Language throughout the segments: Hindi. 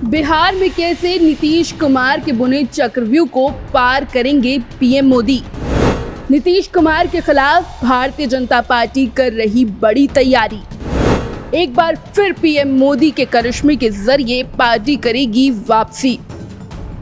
बिहार में कैसे नीतीश कुमार के बुने चक्रव्यूह को पार करेंगे पीएम मोदी। नीतीश कुमार के खिलाफ भारतीय जनता पार्टी कर रही बड़ी तैयारी। एक बार फिर पीएम मोदी के करिश्मे के जरिए पार्टी करेगी वापसी।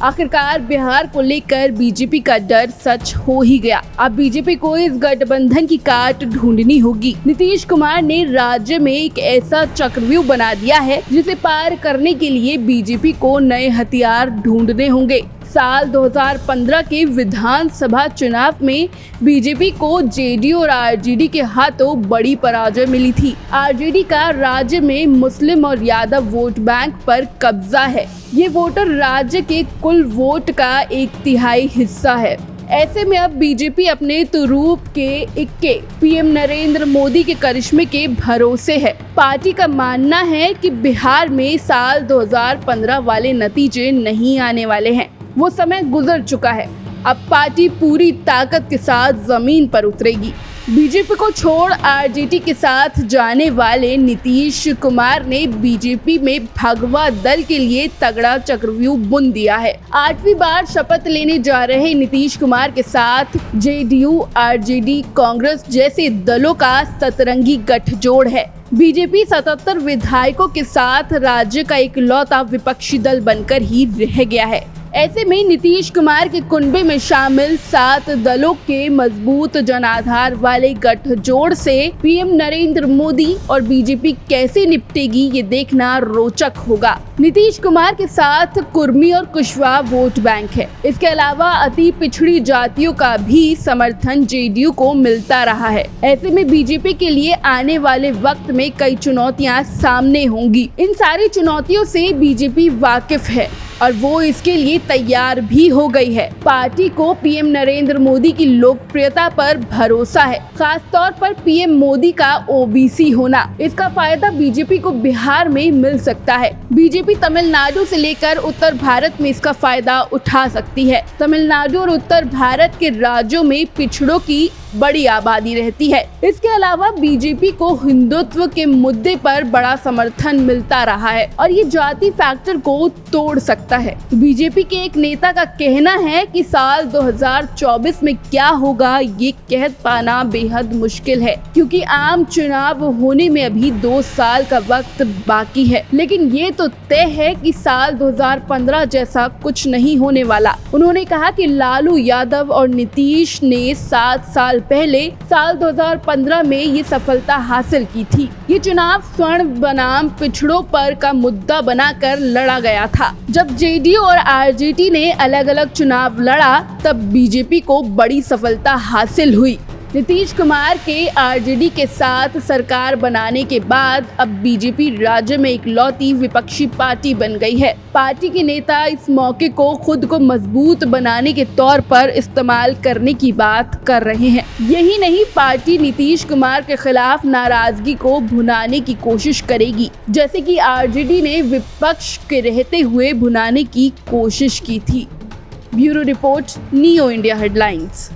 आखिरकार बिहार को लेकर बीजेपी का डर सच हो ही गया। अब बीजेपी को इस गठबंधन की काट ढूंढनी होगी। नीतीश कुमार ने राज्य में एक ऐसा चक्रव्यूह बना दिया है जिसे पार करने के लिए बीजेपी को नए हथियार ढूंढने होंगे। साल 2015 के विधानसभा चुनाव में बीजेपी को जेडीयू और आरजेडी के हाथों बड़ी पराजय मिली थी। आरजेडी का राज्य में मुस्लिम और यादव वोट बैंक पर कब्जा है। ये वोटर राज्य के कुल वोट का 1/3 हिस्सा है। ऐसे में अब बीजेपी अपने तुरूप के इक्के पीएम नरेंद्र मोदी के करिश्मे के भरोसे है। पार्टी का मानना है कि बिहार में साल 2015 वाले नतीजे नहीं आने वाले हैं। वो समय गुजर चुका है। अब पार्टी पूरी ताकत के साथ जमीन पर उतरेगी। बीजेपी को छोड़ आरजेडी के साथ जाने वाले नीतीश कुमार ने बीजेपी में भगवा दल के लिए तगड़ा चक्रव्यूह बुन दिया है। 8वीं बार शपथ लेने जा रहे नीतीश कुमार के साथ जेडीयू, आरजेडी, कांग्रेस जैसे दलों का सतरंगी गठजोड़ है। बीजेपी 77 विधायकों के साथ राज्य का इकलौता विपक्षी दल बनकर ही रह गया है। ऐसे में नीतीश कुमार के कुनबे में शामिल 7 दलों के मजबूत जनाधार वाले गठजोड़ से पीएम नरेंद्र मोदी और बीजेपी कैसे निपटेगी, ये देखना रोचक होगा। नीतीश कुमार के साथ कुर्मी और कुशवाहा वोट बैंक है। इसके अलावा अति पिछड़ी जातियों का भी समर्थन जेडीयू को मिलता रहा है। ऐसे में बीजेपी के लिए आने वाले वक्त में कई चुनौतियां सामने होंगी। इन सारी चुनौतियों से बीजेपी वाकिफ है और वो इसके लिए तैयार भी हो गई है। पार्टी को पीएम नरेंद्र मोदी की लोकप्रियता पर भरोसा है, खास तौर पर पीएम मोदी का ओबीसी होना। इसका फायदा बीजेपी को बिहार में मिल सकता है। बीजेपी तमिलनाडु से लेकर उत्तर भारत में इसका फायदा उठा सकती है। तमिलनाडु और उत्तर भारत के राज्यों में पिछड़ों की बड़ी आबादी रहती है। इसके अलावा बीजेपी को हिंदुत्व के मुद्दे पर बड़ा समर्थन मिलता रहा है और ये जाति फैक्टर को तोड़ सकता है। बीजेपी के एक नेता का कहना है कि साल 2024 में क्या होगा ये कह पाना बेहद मुश्किल है, क्योंकि आम चुनाव होने में अभी 2 साल का वक्त बाकी है। लेकिन ये तो तय है कि साल 2015 जैसा कुछ नहीं होने वाला। उन्होंने कहा कि लालू यादव और नीतीश ने 7 साल पहले साल 2015 में ये सफलता हासिल की थी। ये चुनाव स्वर्ण बनाम पिछड़ों पर का मुद्दा बनाकर लड़ा गया था। जब जेडीयू और आरजेडी ने अलग अलग चुनाव लड़ा तब बीजेपी को बड़ी सफलता हासिल हुई। नीतीश कुमार के आरजेडी के साथ सरकार बनाने के बाद अब बीजेपी राज्य में इकलौती विपक्षी पार्टी बन गई है। पार्टी के नेता इस मौके को खुद को मजबूत बनाने के तौर पर इस्तेमाल करने की बात कर रहे हैं। यही नहीं, पार्टी नीतीश कुमार के खिलाफ नाराजगी को भुनाने की कोशिश करेगी, जैसे कि आरजेडी ने विपक्ष के रहते हुए भुनाने की कोशिश की थी। Bureau report, neo India headlines.